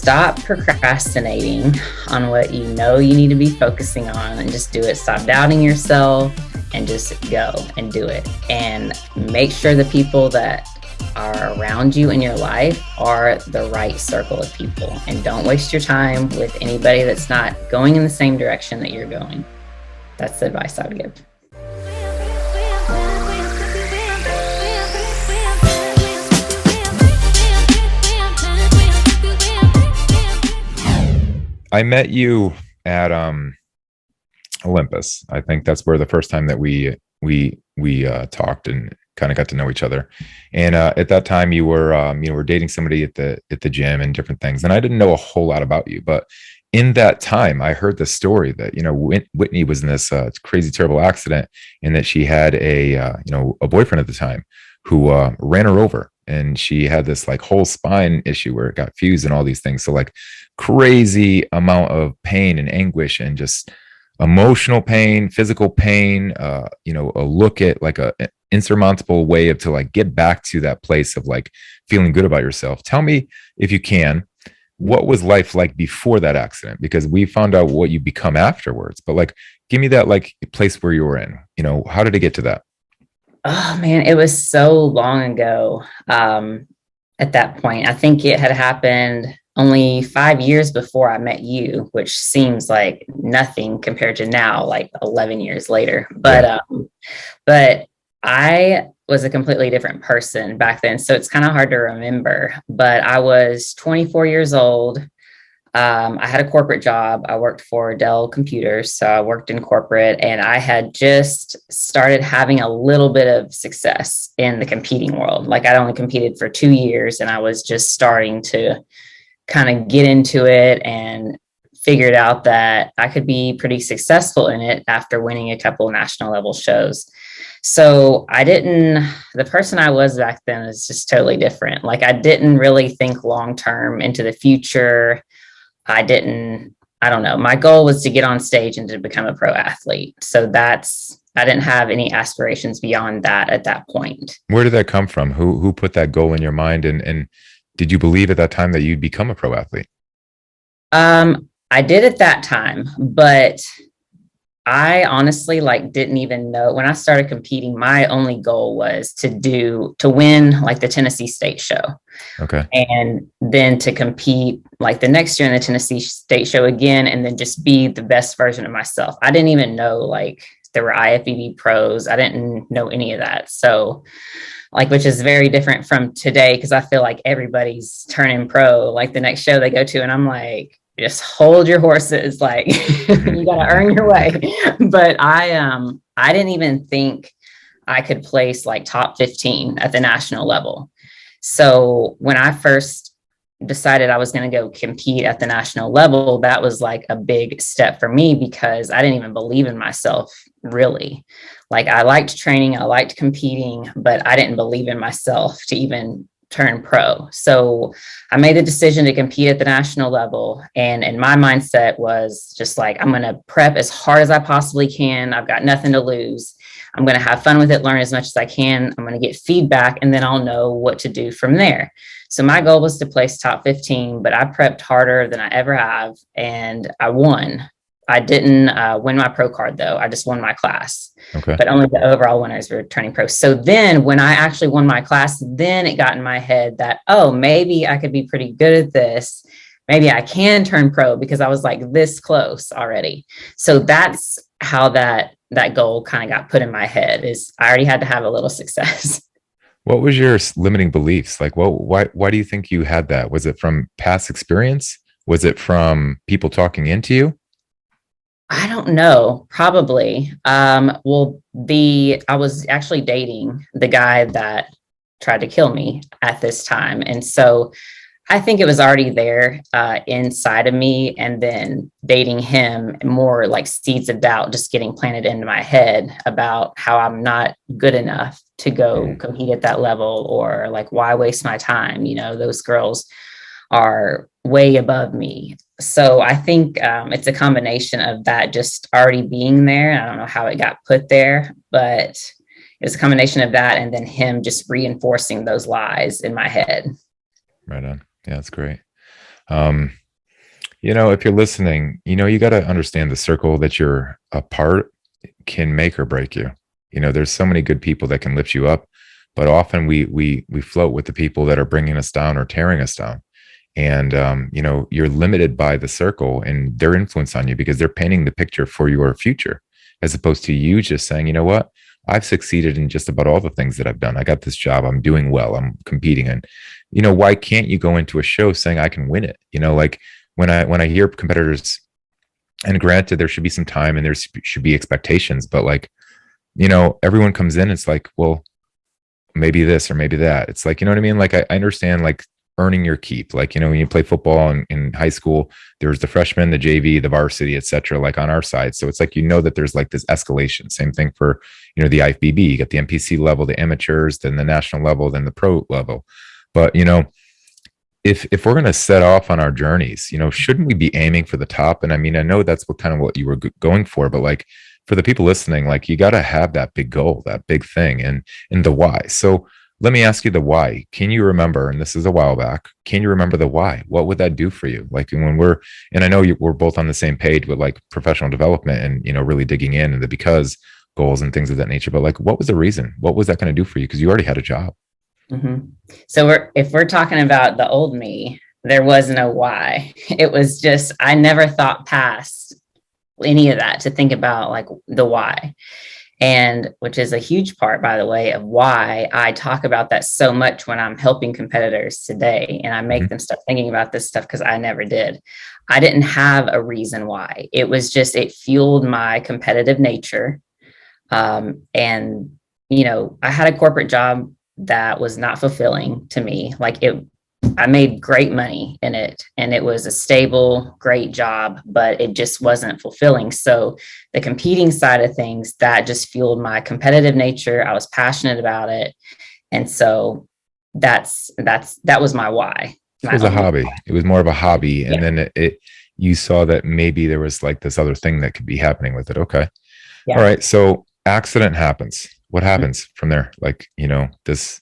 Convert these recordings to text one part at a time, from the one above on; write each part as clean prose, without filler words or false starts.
stop procrastinating on what you know you need to be focusing on and just do it. Stop doubting yourself and just go and do it. And make sure the people that are around you in your life are the right circle of people. And don't waste your time with anybody that's not going in the same direction that you're going. That's the advice I would give. I met you at Olympus. I think that's where the first time that we talked and kind of got to know each other. And at that time, you were dating somebody at the gym and different things. And I didn't know a whole lot about you, but in that time, I heard the story that Whitney was in this crazy, terrible accident, and that she had a boyfriend at the time who ran her over. And she had this like whole spine issue where it got fused and all these things. So like crazy amount of pain and anguish and just emotional pain, physical pain, a look at like an insurmountable way to like get back to that place of like feeling good about yourself. Tell me, if you can, what was life like before that accident? Because we found out what you become afterwards, but like, give me that like place where you were in, how did it get to that? Oh man, it was so long ago. At that point, I think it had happened only 5 years before I met you, which seems like nothing compared to now, like 11 years later. But I was a completely different person back then. So it's kind of hard to remember, but I was 24 years old. I had a corporate job. I worked for Dell Computers. So I worked in corporate, and I had just started having a little bit of success in the competing world. Like I'd only competed for 2 years, and I was just starting to kind of get into it and figured out that I could be pretty successful in it after winning a couple of national level shows. So the person I was back then is just totally different. Like I didn't really think long-term into the future. I don't know. My goal was to get on stage and to become a pro athlete. So I didn't have any aspirations beyond that at that point. Where did that come from? Who put that goal in your mind? And did you believe at that time that you'd become a pro athlete? I did at that time, but I honestly didn't even know. When I started competing, my only goal was to win like the Tennessee State show. Okay. And then to compete like the next year in the Tennessee State show again, and then just be the best version of myself. I didn't even know like there were IFBB pros. I didn't know any of that. So which is very different from today, because I feel like everybody's turning pro like the next show they go to. And I'm like, just hold your horses. Like you got to earn your way. But I didn't even think I could place like top 15 at the national level. So when I first decided I was going to go compete at the national level, that was like a big step for me, because I didn't even believe in myself, really. Like I liked training, I liked competing, but I didn't believe in myself to even turn pro. So I made the decision to compete at the national level. And my mindset was just like, I'm going to prep as hard as I possibly can. I've got nothing to lose. I'm going to have fun with it, learn as much as I can. I'm going to get feedback, and then I'll know what to do from there. So my goal was to place top 15, but I prepped harder than I ever have, and I won. I didn't win my pro card, though. I just won my class. Okay. But only the overall winners were turning pro. So then when I actually won my class, then it got in my head that, oh, maybe I could be pretty good at this. Maybe I can turn pro, because I was like this close already. So that's how that goal kind of got put in my head, is I already had to have a little success. What was your limiting beliefs? Like, why do you think you had that? Was it from past experience? Was it from people talking into you? I don't know. Probably. I was actually dating the guy that tried to kill me at this time. And so I think it was already there inside of me. And then dating him, more like seeds of doubt just getting planted into my head about how I'm not good enough to go compete at that level, or like, why waste my time? Those girls are way above me. So I think it's a combination of that just already being there. I don't know how it got put there, but it's a combination of that, and then him just reinforcing those lies in my head. Right on. Yeah, that's great. Um, if you're listening, you got to understand the circle that you're a part can make or break you. There's so many good people that can lift you up, but often we float with the people that are bringing us down or tearing us down. And you're limited by the circle and their influence on you because they're painting the picture for your future, as opposed to you just saying, you know what, I've succeeded in just about all the things that I've done. I got this job, I'm doing well, I'm competing. And why can't you go into a show saying I can win it? Like when I hear competitors, and granted there should be some time and there should be expectations, but like, everyone comes in, it's like, well, maybe this or maybe that. It's like, you know what I mean? Like I understand like earning your keep. Like, when you play football in high school, there's the freshman, the JV, the varsity, etc. like on our side. So it's like, that there's like this escalation. Same thing for, the IFBB. You got the NPC level, the amateurs, then the national level, then the pro level. But, if we're going to set off on our journeys, shouldn't we be aiming for the top? And I mean, I know that's what you were going for, but like for the people listening, like you got to have that big goal, that big thing, and the why. So let me ask you the why. Can you remember, and this is a while back, can you remember the why? What would that do for you? Like and I know we're both on the same page with like professional development and, really digging in and the because goals and things of that nature. But like, what was the reason? What was that going to do for you? Because you already had a job. Mm-hmm. So if we're talking about the old me, there was no why. It was just, I never thought past any of that to think about like the why. And which is a huge part, by the way, of why I talk about that so much when I'm helping competitors today. And I make them start thinking about this stuff because I never did. I didn't have a reason why. It was just, it fueled my competitive nature. And, I had a corporate job that was not fulfilling to me. I made great money in it and it was a stable, great job, but it just wasn't fulfilling. So the competing side of things, that just fueled my competitive nature. I was passionate about it. And so that was my why. It was a hobby. Why. It was more of a hobby. And Yeah. then you saw that maybe there was like this other thing that could be happening with it. Okay. Yeah. All right. So accident happens. What happens from there? Like, this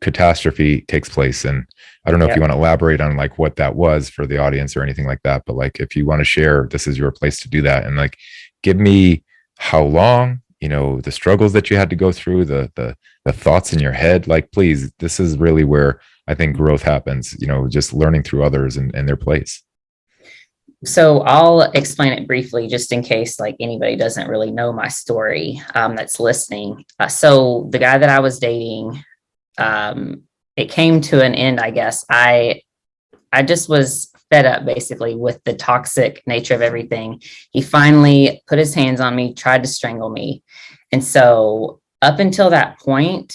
catastrophe takes place. And I don't know if you want to elaborate on like what that was for the audience or anything like that, but like, if you want to share, this is your place to do that. And like, give me how long, the struggles that you had to go through, the thoughts in your head, like, please, this is really where I think growth happens, just learning through others and their place. So I'll explain it briefly, just in case like anybody doesn't really know my story that's listening. So the guy that I was dating, it came to an end, I guess. I just was fed up basically with the toxic nature of everything. He finally put his hands on me, tried to strangle me. And so up until that point,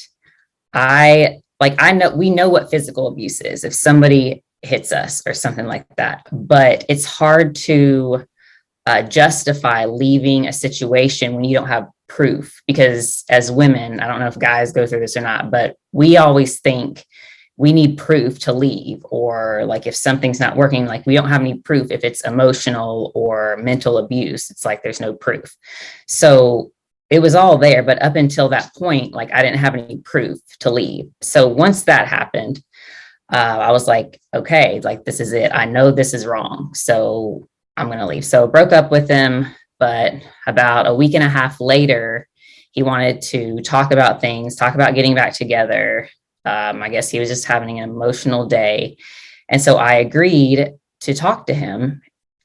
we know what physical abuse is. If somebody hits us or something like that, but it's hard to justify leaving a situation when you don't have proof, because as women, I don't know if guys go through this or not, but we always think we need proof to leave, or like if something's not working, like we don't have any proof. If it's emotional or mental abuse, it's like there's no proof. So it was all there, but up until that point, like I didn't have any proof to leave. So once that happened, I was like, okay, like this is it. I know this is wrong, so I'm going to leave. So broke up with him, but about a week and a half later, he wanted to talk about things, talk about getting back together. I guess he was just having an emotional day. And so I agreed to talk to him.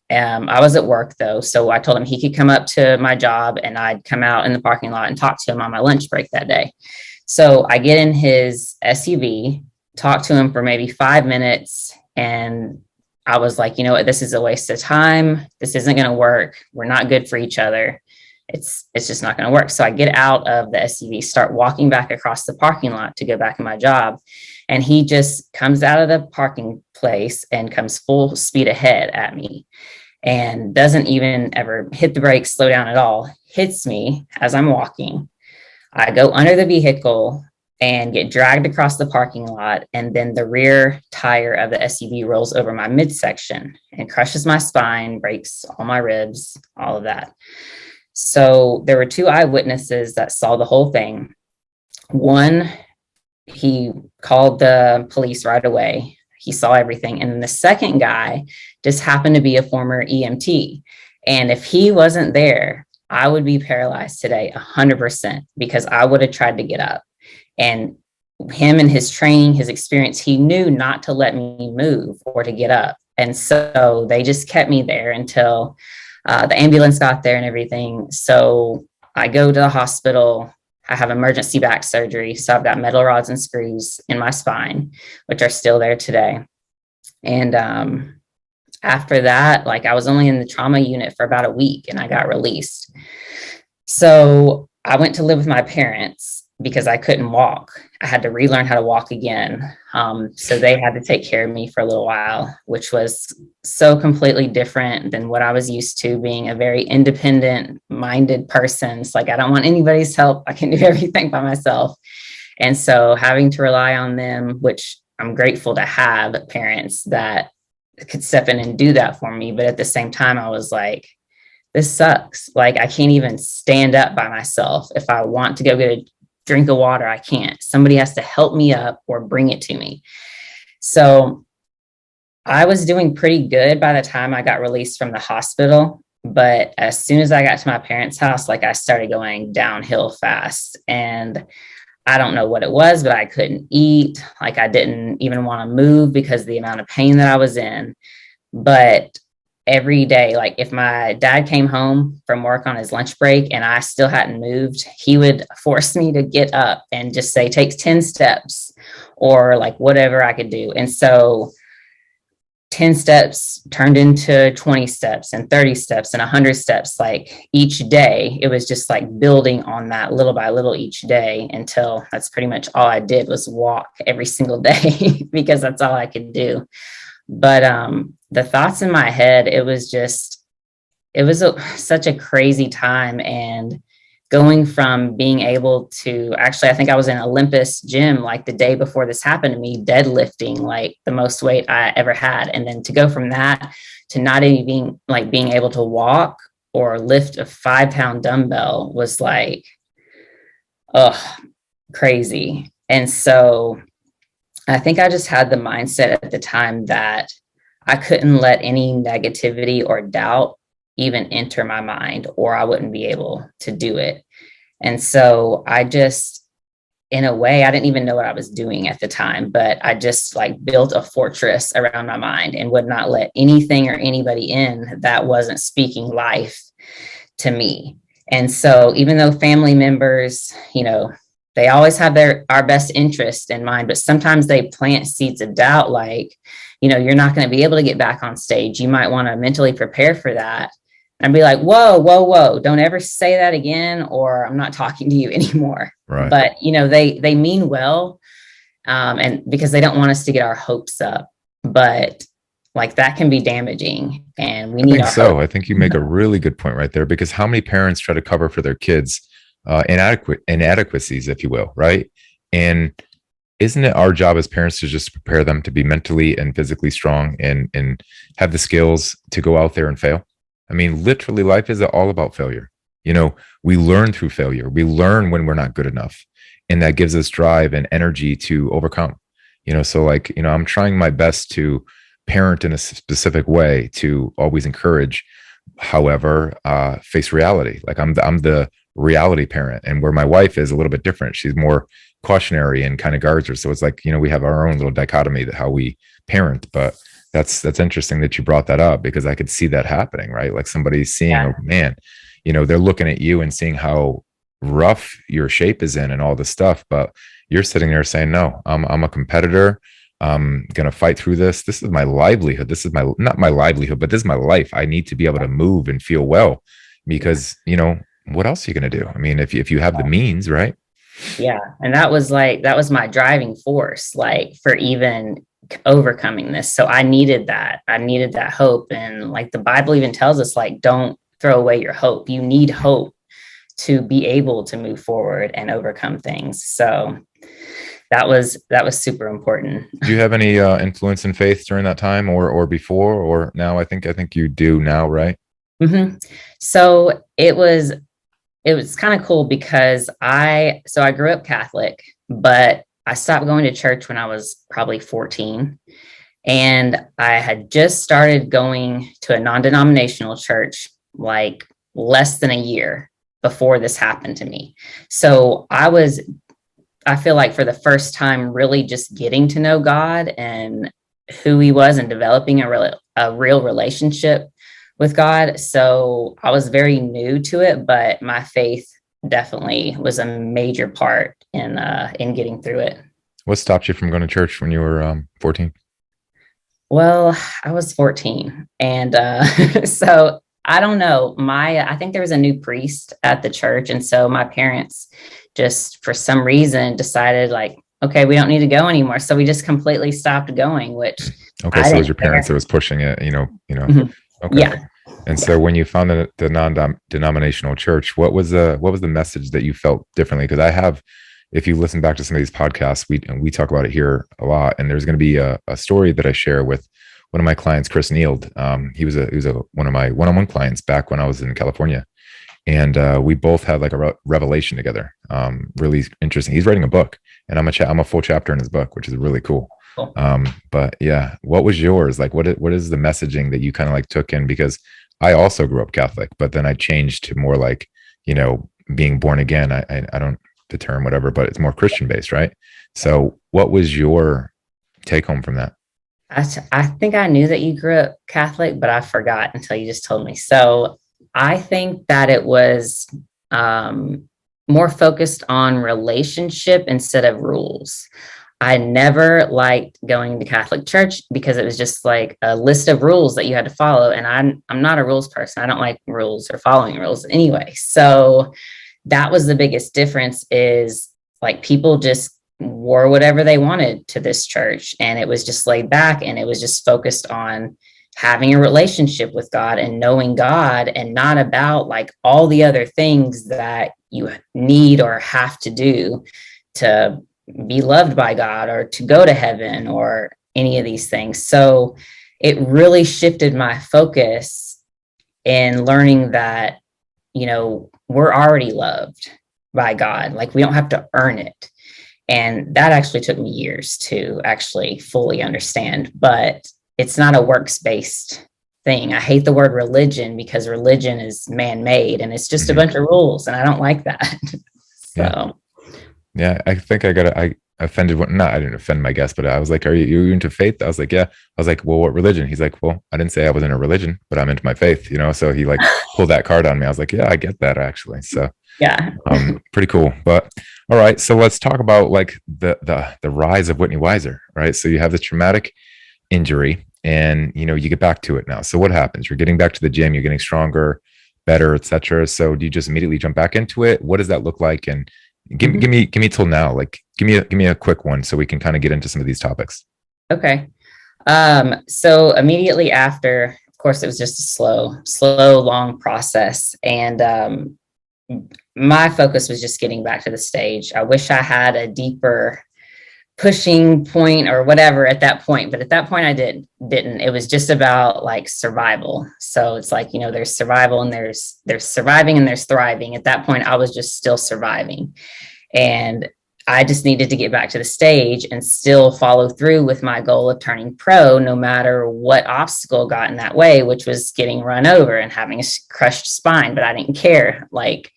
I was at work though. So I told him he could come up to my job and I'd come out in the parking lot and talk to him on my lunch break that day. So I get in his SUV, talk to him for maybe 5 minutes. And I was like, you know what, this is a waste of time. This isn't going to work. We're not good for each other. It's just not going to work. So I get out of the SUV, start walking back across the parking lot to go back in my job. And he just comes out of the parking place and comes full speed ahead at me and doesn't even ever hit the brakes, slow down at all, hits me as I'm walking. I go under the vehicle and get dragged across the parking lot. And then the rear tire of the SUV rolls over my midsection and crushes my spine, breaks all my ribs, all of that. So there were 2 eyewitnesses that saw the whole thing. One, he called the police right away. he saw everything. And then the second guy just happened to be a former EMT. And if he wasn't there, I would be paralyzed today 100% because I would have tried to get up. And him and his training, his experience, he knew not to let me move or to get up. And so they just kept me there until the ambulance got there and everything. So I go to the hospital. I have emergency back surgery. So I've got metal rods and screws in my spine, which are still there today. And after that, like I was only in the trauma unit for about a week and I got released. So I went to live with my parents because I couldn't walk. I had to relearn how to walk again. So they had to take care of me for a little while, which was so completely different than what I was used to, being a very independent minded person. It's like, I don't want anybody's help. I can do everything by myself. And so having to rely on them, which I'm grateful to have parents that could step in and do that for me. But at the same time, I was like, this sucks. Like, I can't even stand up by myself. If I want to go get a drink of water, I can't. Somebody has to help me up or bring it to me. So I was doing pretty good by the time I got released from the hospital. But as soon as I got to my parents' house, like I started going downhill fast. And I don't know what it was, but I couldn't eat. Like I didn't even want to move because of the amount of pain that I was in. But every day, like if my dad came home from work on his lunch break and I still hadn't moved, he would force me to get up and just say, take 10 steps or like whatever I could do. And so 10 steps turned into 20 steps and 30 steps and 100 steps. Like each day, it was just like building on that little by little each day until that's pretty much all I did was walk every single day because that's all I could do. But the thoughts in my head, it was such a crazy time. And going from being able to actually, I think I was in Olympus gym like the day before this happened to me, deadlifting like the most weight I ever had. And then to go from that to not even like being able to walk or lift a 5-pound dumbbell was like, crazy. And so I think I just had the mindset at the time that I couldn't let any negativity or doubt even enter my mind, or I wouldn't be able to do it. And so I just, in a way, I didn't even know what I was doing at the time, but I just like built a fortress around my mind and would not let anything or anybody in that wasn't speaking life to me. And so even though family members, you know, they always have our best interest in mind, but sometimes they plant seeds of doubt, like, you know, you're not going to be able to get back on stage. You might want to mentally prepare for that. And be like, whoa, don't ever say that again, or I'm not talking to you anymore. Right. But, you know, they mean well, and because they don't want us to get our hopes up. But like that can be damaging. And we need our hope. I think you make a really good point right there, because how many parents try to cover for their kids inadequacies, if you will, right? And isn't it our job as parents to just prepare them to be mentally and physically strong and have the skills to go out there and fail? I mean, literally, life is all about failure. You know, we learn through failure. We learn when we're not good enough. And that gives us drive and energy to overcome. You know, so like, you know, I'm trying my best to parent in a specific way to always encourage, however, face reality. Like I'm the reality parent, and where my wife is a little bit different. She's more cautionary and kind of guards her. So it's like, you know, we have our own little dichotomy that how we parent, but that's interesting that you brought that up, because I could see that happening, right? Like somebody's seeing, oh man, you know, they're looking at you and seeing how rough your shape is in and all this stuff, but you're sitting there saying, no, I'm a competitor. I'm going to fight through this. This is my livelihood. This is not my livelihood, but this is my life. I need to be able to move and feel well, because, you know, what else are you going to do? I mean, if you have the means, right? Yeah. And that was my driving force, like for even overcoming this. So I needed that hope. And like the Bible even tells us, like, don't throw away your hope. You need hope to be able to move forward and overcome things. So that was super important. Do you have any influence in faith during that time or before or now? I think you do now, right? Mm-hmm. So it was kind of cool because I grew up Catholic, but I stopped going to church when I was probably 14. And I had just started going to a non-denominational church like less than a year before this happened to me. So I feel like for the first time, really just getting to know God and who he was and developing a real relationship with God. So I was very new to it, but my faith definitely was a major part in getting through it. What stopped you from going to church when you were 14? Well, I was 14. And so I don't know. I think there was a new priest at the church. And so my parents just for some reason decided like, okay, we don't need to go anymore. So we just completely stopped going, which Okay, I so it was didn't your parents care. that was pushing it, Mhm. Okay. Yeah. And Yeah. so when you found the non-denominational church, what was the message that you felt differently? Because if you listen back to some of these podcasts, we talk about it here a lot. And there's going to be a story that I share with one of my clients, Chris Neild. He was one of my one-on-one clients back when I was in California, and we both had like a revelation together. Really interesting. He's writing a book, and I'm a full chapter in his book, which is really cool. Cool. But yeah, what was yours? Like, what is the messaging that you kind of like took in? Because I also grew up Catholic, but then I changed to more like, being born again. I don't the term whatever, but it's more Christian based, right? So what was your take home from that? I think I knew that you grew up Catholic, but I forgot until you just told me. So I think that it was more focused on relationship instead of rules. I never liked going to Catholic church because it was just like a list of rules that you had to follow. And I'm not a rules person. I don't like rules or following rules anyway. So that was the biggest difference is like people just wore whatever they wanted to this church. And it was just laid back and it was just focused on having a relationship with God and knowing God and not about like all the other things that you need or have to do to be loved by God or to go to heaven or any of these things. So it really shifted my focus in learning that, we're already loved by God. Like we don't have to earn it. And that actually took me years to actually fully understand, but it's not a works based thing. I hate the word religion because religion is man made and it's just a Mhm. bunch of rules. And I don't like that. Yeah. So, Yeah, I think I offended one. Not, I didn't offend my guest, but I was like, "Are you into faith?" I was like, "Yeah." I was like, "Well, what religion?" He's like, "Well, I didn't say I was in a religion, but I'm into my faith." So he like pulled that card on me. I was like, "Yeah, I get that actually." So, yeah. pretty cool. But all right, so let's talk about like the rise of Whitney Wiser, right? So you have this traumatic injury, and you get back to it now. So what happens? You're getting back to the gym. You're getting stronger, better, etc. So do you just immediately jump back into it? What does that look like? And give me till now. Like give me a quick one so we can kind of get into some of these topics. Okay. So immediately after, of course, it was just a slow, long process. And my focus was just getting back to the stage. I wish I had a deeper pushing point or whatever at that point, but at that point I didn't. It was just about like survival. So it's like, there's survival and there's surviving and there's thriving. At that point, I was just still surviving. And I just needed to get back to the stage and still follow through with my goal of turning pro, no matter what obstacle got in that way, which was getting run over and having a crushed spine. But I didn't care. Like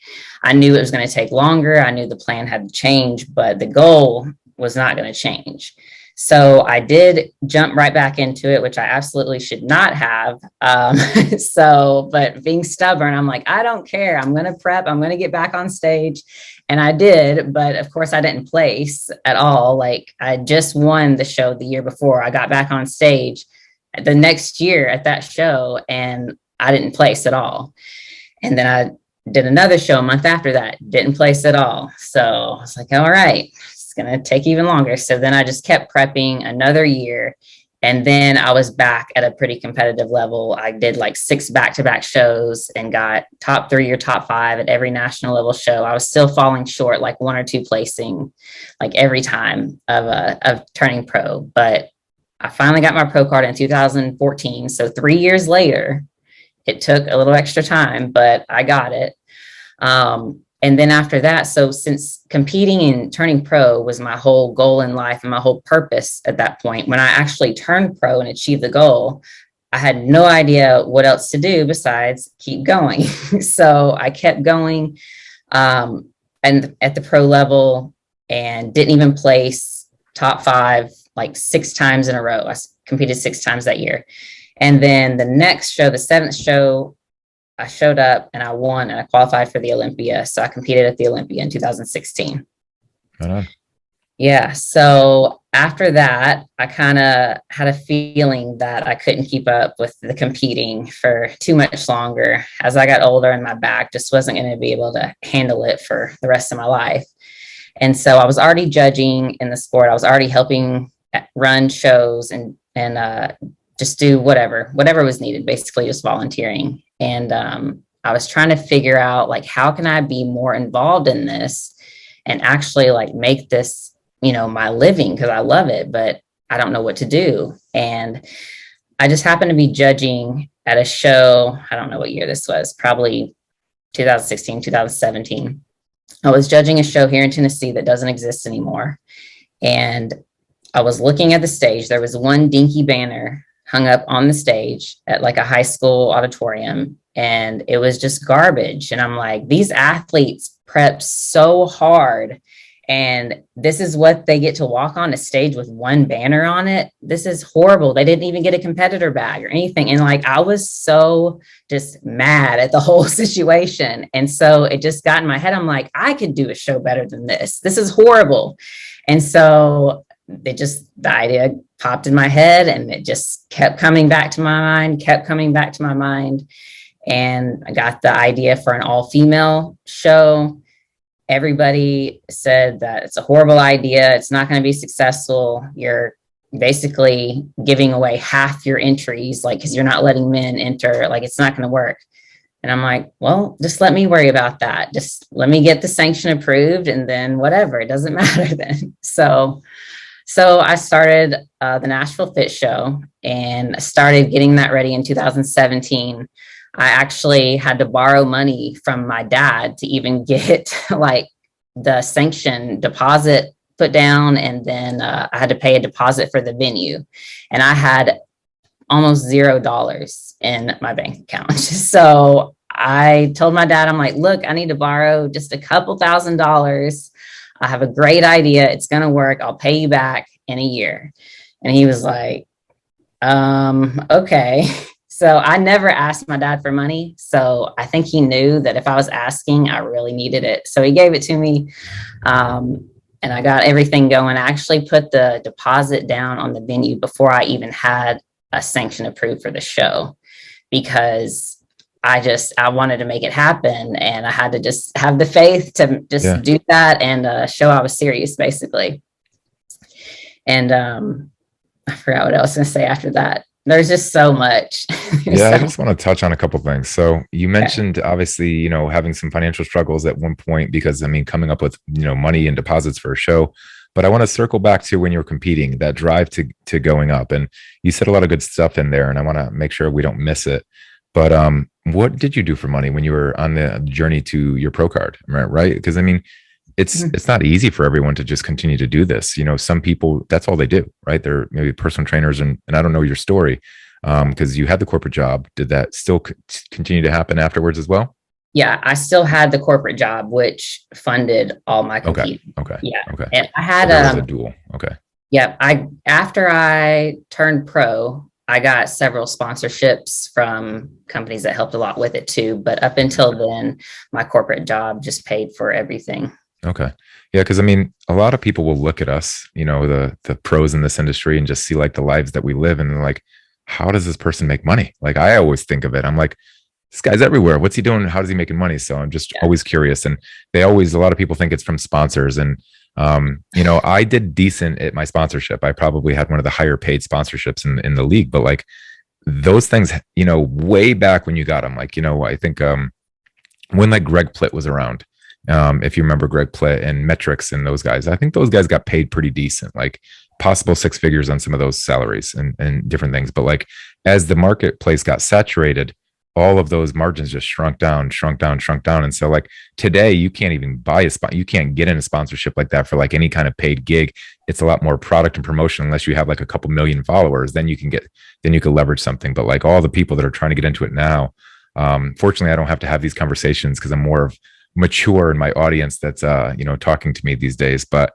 I knew it was going to take longer. I knew the plan had to change, but the goal was not going to change. So I did jump right back into it, which I absolutely should not have. But being stubborn, I'm like, I don't care. I'm going to prep. I'm going to get back on stage. And I did. But of course, I didn't place at all. Like I just won the show the year before. I got back on stage the next year at that show and I didn't place at all. And then I did another show a month after that, didn't place at all. So I was like, all right, it's going to take even longer. So then I just kept prepping another year. And then I was back at a pretty competitive level. I did like 6 back-to-back shows and got top 3 or top 5 at every national level show. I was still falling short, like 1 or 2 placing, like every time of turning pro. But I finally got my pro card in 2014. So 3 years later, it took a little extra time, but I got it. And then after that, so since competing and turning pro was my whole goal in life and my whole purpose at that point, when I actually turned pro and achieved the goal, I had no idea what else to do besides keep going. So I kept going, and at the pro level, and didn't even place top 5 like 6 times in a row. I competed 6 times that year. And then the next show, the 7th show, I showed up and I won and I qualified for the Olympia. So I competed at the Olympia in 2016. Yeah. So after that, I kind of had a feeling that I couldn't keep up with the competing for too much longer. As I got older and my back just wasn't going to be able to handle it for the rest of my life. And so I was already judging in the sport. I was already helping run shows and just do whatever was needed, basically just volunteering. And I was trying to figure out, like, how can I be more involved in this and actually like make this, my living, because I love it, but I don't know what to do. And I just happened to be judging at a show. I don't know what year this was, probably 2016, 2017. I was judging a show here in Tennessee that doesn't exist anymore. And I was looking at the stage. There was one dinky banner hung up on the stage at like a high school auditorium, and it was just garbage. And I'm like, these athletes prep so hard, and this is what they get to walk on a stage with one banner on it. This is horrible. They didn't even get a competitor bag or anything. And like, I was so just mad at the whole situation. And so it just got in my head. I'm like, I could do a show better than this. This is horrible. And so the idea popped in my head, and it just kept coming back to my mind, And I got the idea for an all-female show. Everybody said that it's a horrible idea. It's not going to be successful. You're basically giving away half your entries, like, because you're not letting men enter. Like, it's not going to work. And I'm like, well, just let me worry about that. Just let me get the sanction approved, and then whatever, it doesn't matter then. So I started the Nashville Fit Show, and started getting that ready in 2017. I actually had to borrow money from my dad to even get like the sanction deposit put down. And then I had to pay a deposit for the venue, and I had almost $0 in my bank account. So I told my dad, I'm like, look, I need to borrow just a couple $1,000s. I have a great idea. It's going to work. I'll pay you back in a year. And he was like, okay. So I never asked my dad for money. So I think he knew that if I was asking, I really needed it. So he gave it to me. And I got everything going. I actually put the deposit down on the venue before I even had a sanction approved for the show, because I wanted to make it happen. And I had to just have the faith to just do that and show I was serious, basically. And I forgot what I was going to say after that. There's just so much. I just want to touch on a couple of things. So you mentioned, obviously, having some financial struggles at one point, because coming up with, money and deposits for a show. But I want to circle back to when you were competing, that drive to going up, and you said a lot of good stuff in there, and I want to make sure we don't miss it. But what did you do for money when you were on the journey to your pro card? Right? Because it's not easy for everyone to just continue to do this. Some people, that's all they do, right? They're maybe personal trainers, and I don't know your story, because you had the corporate job. Did that still continue to happen afterwards as well? Yeah, I still had the corporate job, which funded all my competing. Okay. Yeah. Okay. And I had a dual. Okay. Yeah. After I turned pro, I got several sponsorships from companies that helped a lot with it too. But up until then, my corporate job just paid for everything. Okay. Yeah. Cause a lot of people will look at us, the pros in this industry, and just see like the lives that we live in, and like, how does this person make money? Like, I always think of it. I'm like, this guy's everywhere. What's he doing? How does he making money? So I'm just always curious. And a lot of people think it's from sponsors. And, I did decent at my sponsorship. I probably had one of the higher paid sponsorships in the league, but like those things, way back when you got them, like, I think, when like Greg Plitt was around, if you remember Greg Plitt and Metrics and those guys, I think those guys got paid pretty decent, like possible 6 figures on some of those salaries and different things. But like, as the marketplace got saturated, all of those margins just shrunk down, shrunk down, shrunk down. And so like today, you can't even buy a spot. You can't get in a sponsorship like that for like any kind of paid gig. It's a lot more product and promotion unless you have like a couple million followers. Then you can leverage something. But like all the people that are trying to get into it now, fortunately, I don't have to have these conversations because I'm more of mature in my audience that's talking to me these days. But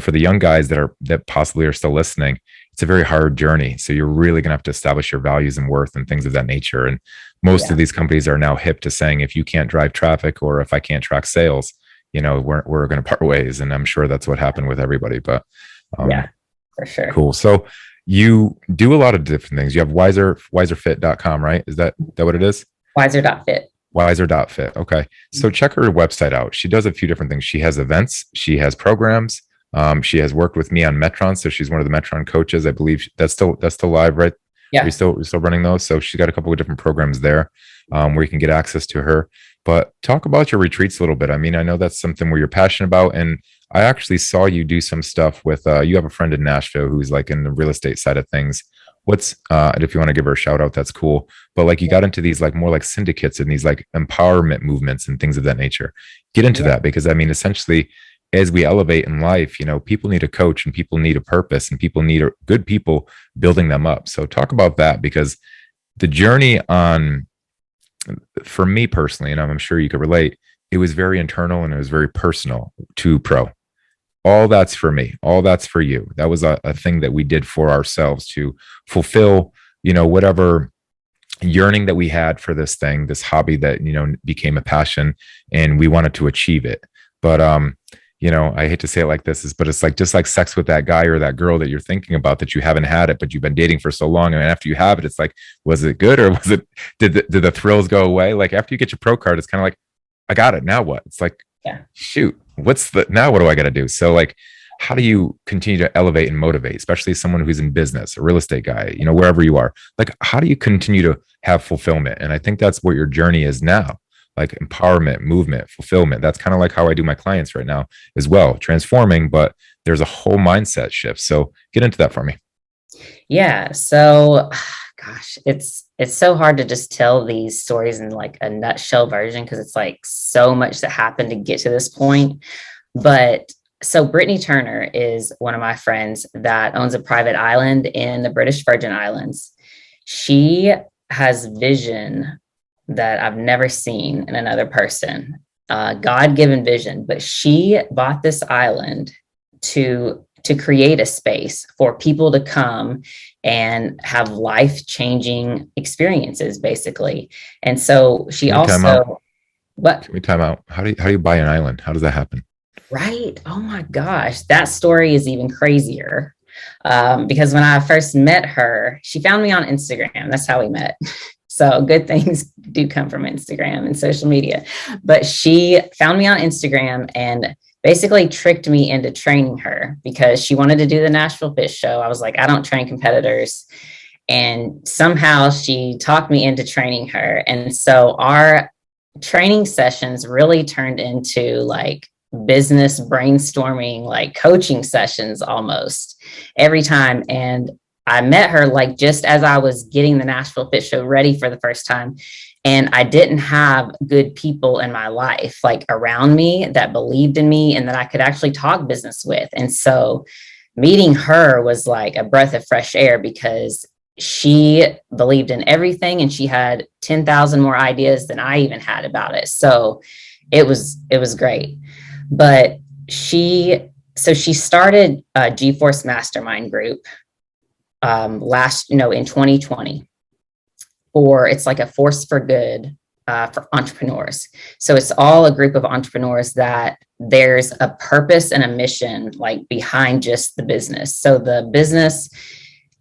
for the young guys that possibly are still listening, it's a very hard journey. So you're really going to have to establish your values and worth and things of that nature. And most of these companies are now hip to saying, if you can't drive traffic or if I can't track sales, we're going to part ways. And I'm sure that's what happened with everybody. But yeah, for sure. Cool. So you do a lot of different things. You have wiserfit.com, right? Is that what it is? Wiser.fit. Wiser.fit. Okay. So check her website out. She does a few different things. She has events. She has programs. She has worked with me on Metron. So she's one of the Metron coaches. I believe that's still live, right? Yeah. We're still running those. So she got a couple of different programs there where you can get access to her. But talk about your retreats a little bit. I mean, I know that's something where you're passionate about. And I actually saw you do some stuff with, you have a friend in Nashville who's like in the real estate side of things. And if you want to give her a shout out, that's cool. But like you got into these like more like syndicates and these like empowerment movements and things of that nature. Get into that because I mean, essentially, as we elevate in life, people need a coach and people need a purpose and people need good people building them up. So talk about that because the journey for me personally, and I'm sure you could relate, it was very internal and it was very personal to Pro. All that's for me. All that's for you. That was a thing that we did for ourselves to fulfill, whatever yearning that we had for this thing, this hobby that, became a passion and we wanted to achieve it. But, I hate to say it like this, but it's like just like sex with that guy or that girl that you're thinking about that you haven't had it, but you've been dating for so long. And after you have it, it's like, was it good or did the thrills go away? Like after you get your pro card, it's kind of like, I got it. Now what? It's like, shoot, now what do I got to do? So like, how do you continue to elevate and motivate, especially someone who's in business, a real estate guy, wherever you are, like, how do you continue to have fulfillment? And I think that's what your journey is now. Like empowerment, movement, fulfillment. That's kind of like how I do my clients right now as well, transforming, but there's a whole mindset shift. So get into that for me. Yeah. So, gosh, it's so hard to just tell these stories in like a nutshell version because it's like so much that happened to get to this point. But so Brittany Turner is one of my friends that owns a private island in the British Virgin Islands. She has vision that I've never seen in another person, God-given vision, but she bought this island to create a space for people to come and have life-changing experiences, basically. And so she also, what? Can we time out? How do you buy an island? How does that happen? Right. Oh my gosh. That story is even crazier. Because when I first met her, she found me on Instagram. That's how we met. So good things do come from Instagram and social media. But she found me on Instagram and basically tricked me into training her because she wanted to do the Nashville Fish Show. I was like, I don't train competitors. And somehow she talked me into training her. And so our training sessions really turned into like business brainstorming, like coaching sessions almost every time. And I met her like just as I was getting the Nashville Fish Show ready for the first time. And I didn't have good people in my life, like around me that believed in me and that I could actually talk business with. And so meeting her was like a breath of fresh air because she believed in everything and she had 10,000 more ideas than I even had about it. So it was great. But she started a GeForce Mastermind group in 2020 it's like a force for good for entrepreneurs. So it's all a group of entrepreneurs that there's a purpose and a mission like behind just the business. So the business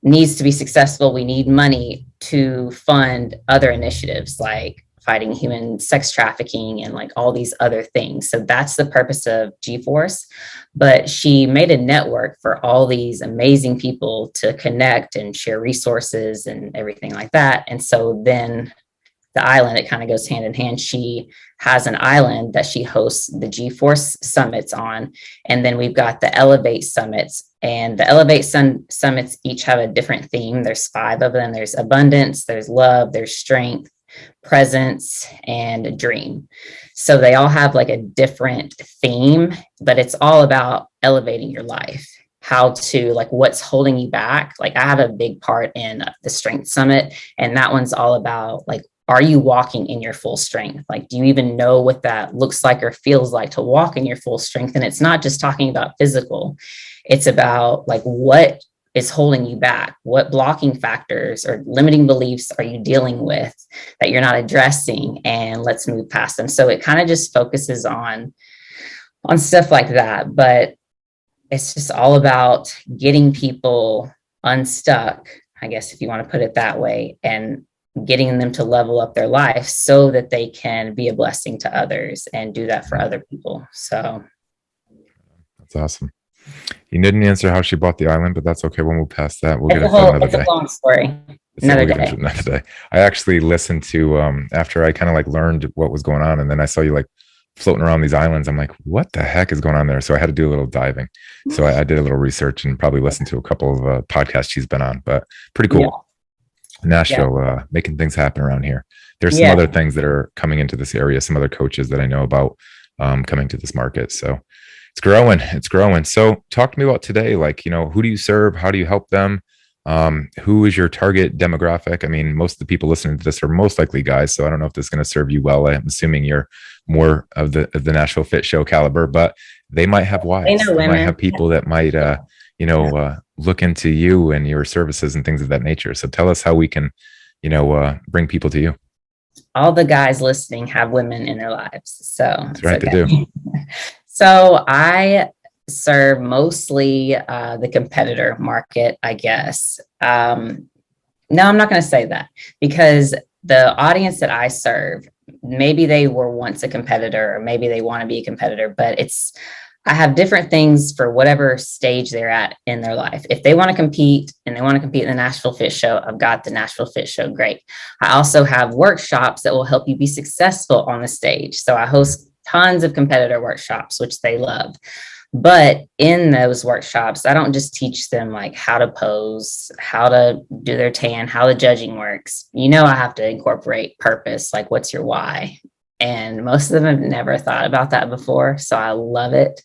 needs to be successful. We need money to fund other initiatives like fighting human sex trafficking and like all these other things. So that's the purpose of GeForce. But she made a network for all these amazing people to connect and share resources and everything like that. And so then the island, it kind of goes hand in hand. She has an island that she hosts the GeForce summits on. And then we've got the Elevate summits. And the Elevate summits each have a different theme. There's 5 of them. There's abundance, there's love, there's strength, presence, and a dream. So they all have like a different theme, but it's all about elevating your life. How to, like, what's holding you back. Like, I have a big part in the Strength Summit, and that one's all about, like, are you walking in your full strength? Like, do you even know what that looks like or feels like to walk in your full strength? And it's not just talking about physical, it's about like what is holding you back? What blocking factors or limiting beliefs are you dealing with that you're not addressing? And let's move past them. So it kind of just focuses on stuff like that. But it's just all about getting people unstuck, I guess, if you want to put it that way, and getting them to level up their life so that they can be a blessing to others and do that for other people. So that's awesome. You didn't answer how she bought the island, but that's okay. We'll move past that. We'll get into another day. It's a long story. Another day. I actually listened to after I kind of like learned what was going on, and then I saw you like floating around these islands. I'm like, what the heck is going on there? So I had to do a little diving. So I did a little research and probably listened to a couple of podcasts she's been on, but pretty cool. Yeah. Nashville, making things happen around here. There's some other things that are coming into this area, some other coaches that I know about coming to this market. So it's growing. It's growing. So talk to me about today. Like, you know, who do you serve? How do you help them? Who is your target demographic? I mean, most of the people listening to this are most likely guys. So I don't know if this is going to serve you well. I'm assuming you're more of the Nashville Fit Show caliber, but they might have wives. They might have people that might, look into you and your services and things of that nature. So tell us how we can, bring people to you. All the guys listening have women in their lives. So that's right to do. So I serve mostly the competitor market, I guess. No, I'm not going to say that, because the audience that I serve, maybe they were once a competitor or maybe they want to be a competitor, but I have different things for whatever stage they're at in their life. If they want to compete and they want to compete in the Nashville Fit Show, I've got the Nashville Fit Show. Great. I also have workshops that will help you be successful on the stage. So I host tons of competitor workshops, which they love. But in those workshops, I don't just teach them like how to pose, how to do their tan, how the judging works. I have to incorporate purpose, like what's your why? And most of them have never thought about that before. So I love it.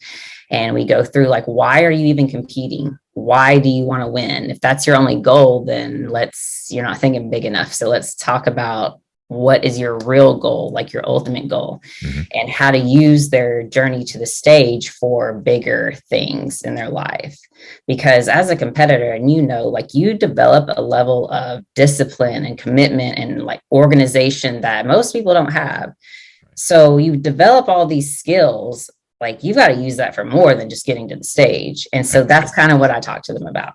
And we go through like, why are you even competing? Why do you want to win? If that's your only goal, then you're not thinking big enough. So let's talk about what is your real goal, like your ultimate goal, and how to use their journey to the stage for bigger things in their life. Because as a competitor, and like you develop a level of discipline and commitment and like organization that most people don't have. So you develop all these skills, like you've got to use that for more than just getting to the stage. And so that's kind of what I talk to them about.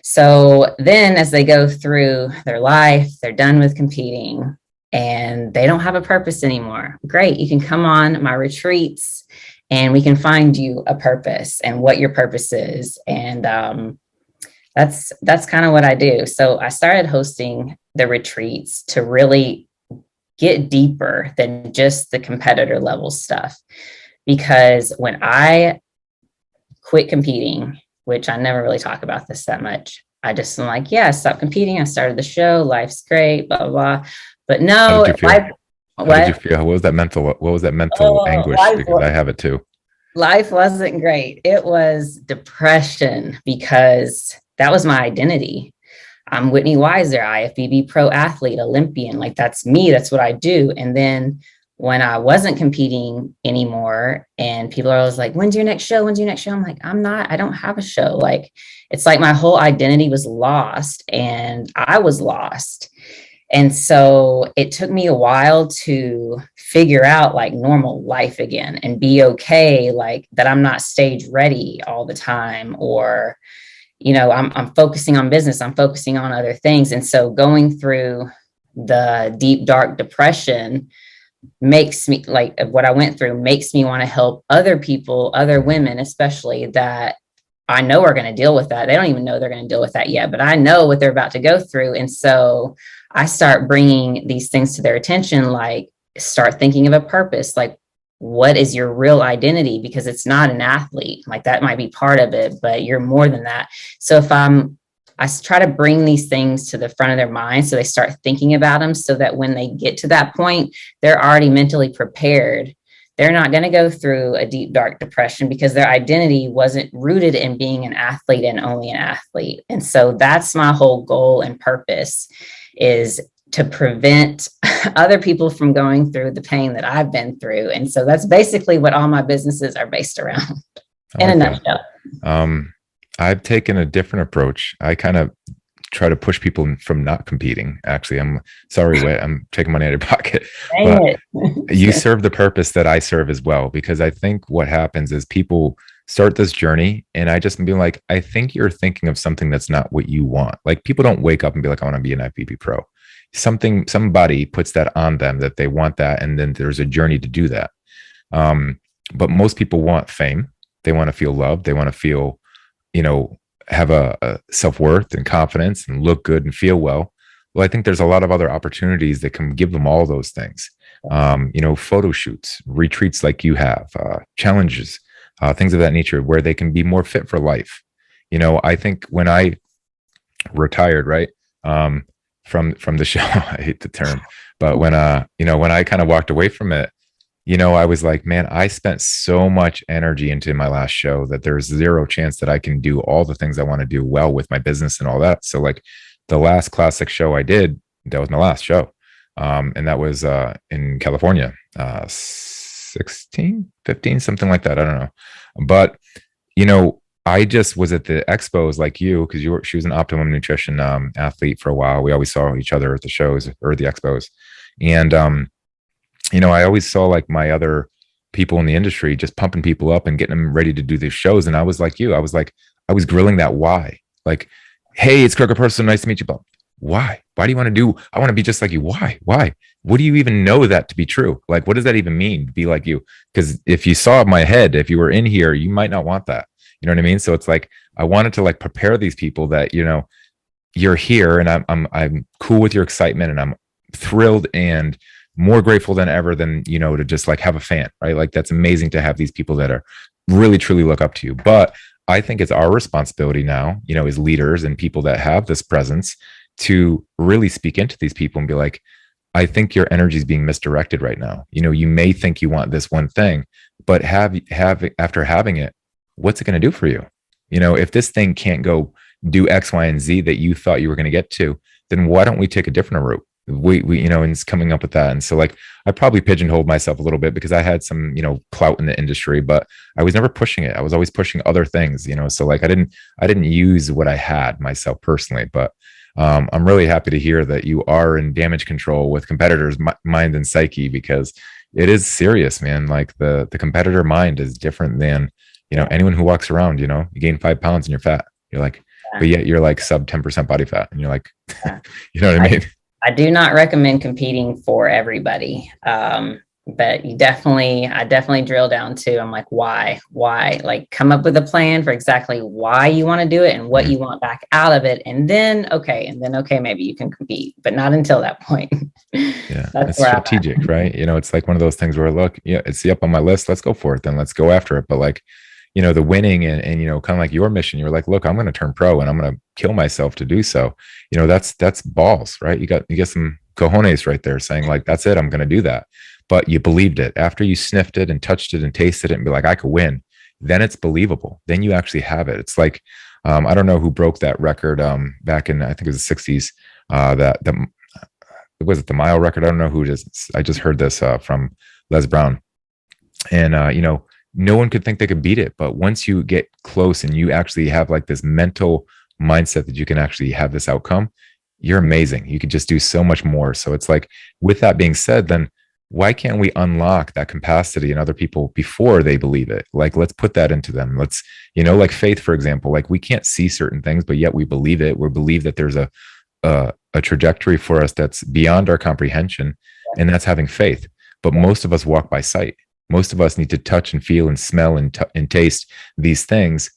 So then as they go through their life, they're done with competing and they don't have a purpose anymore. Great. You can come on my retreats and we can find you a purpose and what your purpose is. And that's kind of what I do. So I started hosting the retreats to really get deeper than just the competitor level stuff. Because when I quit competing, which I never really talk about this that much, I just am like, I stopped competing. I started the show. Life's great, blah, blah, blah. But no, how did you feel? How did you feel? What was that mental anguish? Because I have it too. Life wasn't great. It was depression, because that was my identity. I'm Whitney Wiser, IFBB PRO athlete, Olympian. Like that's me. That's what I do. And then when I wasn't competing anymore and people are always like, when's your next show? I'm like, I don't have a show. Like, it's like my whole identity was lost and I was lost. And so it took me a while to figure out like normal life again and be okay, like that I'm not stage ready all the time, or, I'm focusing on business, I'm focusing on other things. And so going through the deep, dark depression makes me, like what I went through makes me want to help other people, other women, especially, that I know are going to deal with that. They don't even know they're going to deal with that yet, but I know what they're about to go through. And so I start bringing these things to their attention, like start thinking of a purpose, like what is your real identity? Because it's not an athlete, like that might be part of it, but you're more than that. So if try to bring these things to the front of their mind so they start thinking about them, so that when they get to that point, they're already mentally prepared. They're not going to go through a deep, dark depression because their identity wasn't rooted in being an athlete and only an athlete. And so that's my whole goal and purpose, is to prevent other people from going through the pain that I've been through. And so that's basically what all my businesses are based around in a nutshell. I've taken a different approach. I kind of try to push people from not competing. Actually, I'm sorry, Whit, I'm taking money out of your pocket. But you serve the purpose that I serve as well, because I think what happens is people start this journey and I just be like, I think you're thinking of something that's not what you want. Like, people don't wake up and be like, I want to be an IFBB pro. Somebody puts that on them that they want that, and then there's a journey to do that. But most people want fame. They want to feel loved. They want to feel, have a self-worth and confidence and look good and feel well. Well, I think there's a lot of other opportunities that can give them all those things. Photo shoots, retreats like you have, challenges, things of that nature, where they can be more fit for life. I think when I retired, right, from the show, I hate the term, but when I kind of walked away from it, I was like, man, I spent so much energy into my last show that there's zero chance that I can do all the things I want to do well with my business and all that. So like the last classic show I did, that was my last show. And that was in California, 16, 15, something like that. I don't know. But, I just was at the expos like you, because she was an Optimum Nutrition athlete for a while. We always saw each other at the shows or the expos. And, I always saw like my other people in the industry just pumping people up and getting them ready to do these shows. And I was like you, I was grilling that why. Like, hey, it's Capurso, nice to meet you. But why? Why do you want to I want to be just like you. Why? What do you even know that to be true? Like, what does that even mean to be like you? Because if you saw my head, if you were in here, you might not want that. You know what I mean? So it's like, I wanted to like prepare these people that, you're here and I'm cool with your excitement, and I'm thrilled and more grateful than ever than, to just like have a fan, right? Like, that's amazing to have these people that are really, truly look up to you. But I think it's our responsibility now, as leaders and people that have this presence, to really speak into these people and be like, I think your energy is being misdirected right now. You may think you want this one thing, but after having it, what's it going to do for you? If this thing can't go do X, Y, and Z that you thought you were going to get to, then why don't we take a different route? We and it's coming up with that. And so like, I probably pigeonholed myself a little bit because I had some, clout in the industry, but I was never pushing it. I was always pushing other things, so like I didn't use what I had myself personally, but I'm really happy to hear that you are in damage control with competitors' mind and psyche, because it is serious, man. Like the competitor mind is different than, anyone who walks around, you gain 5 pounds and you're fat. You're like, but yet you're like sub 10% body fat. And you're like, you know what I mean? I do not recommend competing for everybody. But I definitely drill down to, I'm like, why, like come up with a plan for exactly why you want to do it and what you want back out of it. And then, okay, maybe you can compete, but not until that point. Yeah. It's strategic, right? It's like one of those things where, look, it's up on my list. Let's go for it. Then let's go after it. But like, the winning and kind of like your mission, you're like, look, I'm going to turn pro and I'm going to kill myself to do so. That's balls, right? You got some cojones right there saying like, that's it. I'm going to do that. But you believed it after you sniffed it and touched it and tasted it and be like, I could win. Then it's believable. Then you actually have it. It's like, I don't know who broke that record back in, I think it was the 60s, was it the mile record? I don't know who it is. I just heard this from Les Brown. And, no one could think they could beat it. But once you get close and you actually have like this mental mindset that you can actually have this outcome, you're amazing. You could just do so much more. So it's like, with that being said, then why can't we unlock that capacity in other people before they believe it? Like, let's put that into them. Let's, like faith, for example, like we can't see certain things, but yet we believe it. We believe that there's a trajectory for us that's beyond our comprehension. And that's having faith. But most of us walk by sight. Most of us need to touch and feel and smell and taste these things.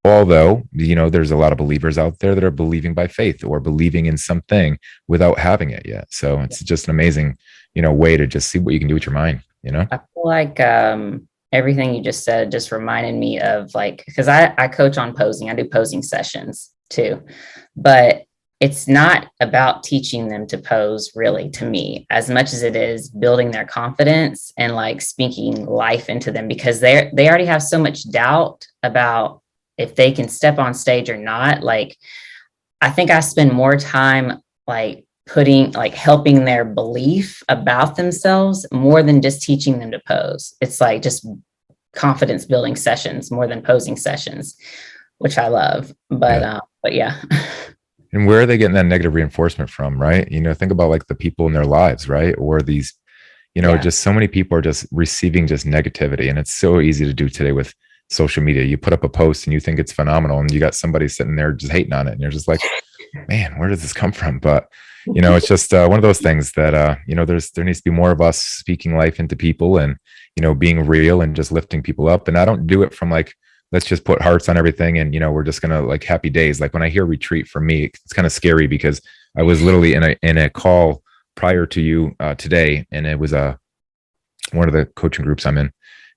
Although, there's a lot of believers out there that are believing by faith or believing in something without having it yet. So it's just an amazing, way to just see what you can do with your mind, I feel like everything you just said just reminded me of like, because I coach on posing. I do posing sessions. too. But it's not about teaching them to pose, really, to me, as much as it is building their confidence and like speaking life into them, because they already have so much doubt about if they can step on stage or not. Like, I think I spend more time like helping their belief about themselves more than just teaching them to pose. It's like just confidence building sessions more than posing sessions, which I love. But yeah. And where are they getting that negative reinforcement from, right? Think about like the people in their lives, right? Or these, just so many people are just receiving just negativity. And it's so easy to do today with social media. You put up a post and you think it's phenomenal, and you got somebody sitting there just hating on it. And you're just like, man, where does this come from? But, it's just one of those things that, there needs to be more of us speaking life into people and, being real and just lifting people up. And I don't do it from like, let's just put hearts on everything. And, we're just going to like happy days. Like when I hear retreat, for me, it's kind of scary because I was literally in a call prior to you today. And it was one of the coaching groups I'm in,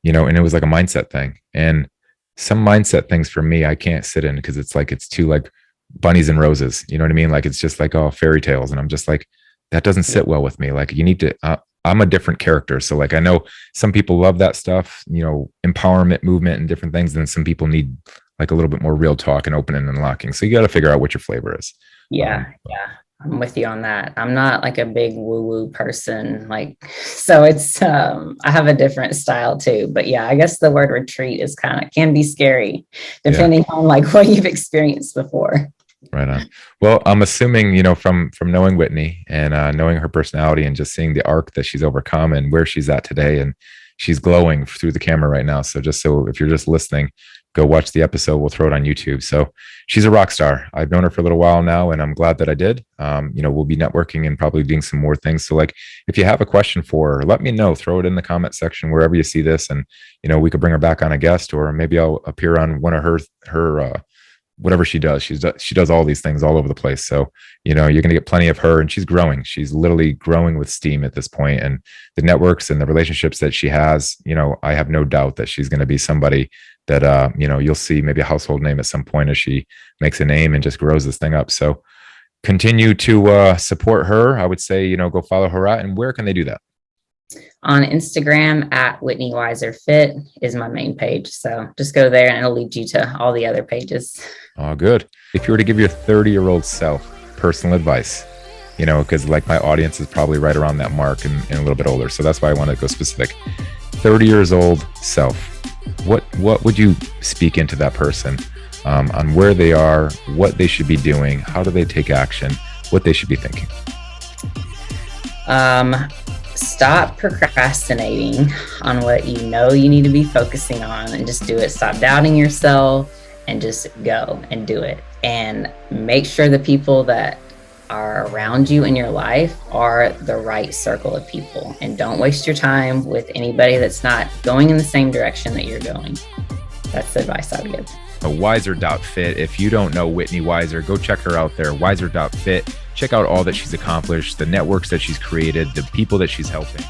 and it was like a mindset thing. And some mindset things for me, I can't sit in because it's too like bunnies and roses. You know what I mean? Like, it's just like, oh, fairy tales. And I'm just like, that doesn't sit well with me. Like you need to, I'm a different character. So like, I know some people love that stuff, empowerment movement and different things. And some people need like a little bit more real talk and opening and unlocking. So you got to figure out what your flavor is. Yeah. I'm with you on that. I'm not like a big woo-woo person. So it's, I have a different style too, but yeah, I guess the word retreat can be scary depending on like what you've experienced before. Right on. Well, I'm assuming, from knowing Whitney and knowing her personality and just seeing the arc that she's overcome and where she's at today, and she's glowing through the camera right now. So if you're just listening, go watch the episode. We'll throw it on YouTube. So she's a rock star. I've known her for a little while now, and I'm glad that I did. We'll be networking and probably doing some more things. So like, if you have a question for her, let me know, throw it in the comment section, wherever you see this. And, we could bring her back on a guest, or maybe I'll appear on one of her whatever she does. She does all these things all over the place. So, you're going to get plenty of her, and she's growing. She's literally growing with steam at this point, and the networks and the relationships that she has, I have no doubt that she's going to be somebody that, you'll see maybe a household name at some point as she makes a name and just grows this thing up. So continue to support her. I would say, go follow her out. And where can they do that? On Instagram at Whitney Wiser Fit is my main page. So just go there and it'll lead you to all the other pages. Oh, good. If you were to give your 30-year-old self personal advice, because like my audience is probably right around that mark and a little bit older. So that's why I want to go specific. 30 years old self, what would you speak into that person on where they are, what they should be doing, how do they take action, what they should be thinking? Stop procrastinating on what you need to be focusing on, and just do it. Stop doubting yourself and just go and do it. And make sure the people that are around you in your life are the right circle of people, and don't waste your time with anybody that's not going in the same direction that you're going. That's the advice I would give. Wiser.fit. If you don't know Whitney Wiser, go check her out there. Wiser.fit. Check out all that she's accomplished, the networks that she's created, the people that she's helping.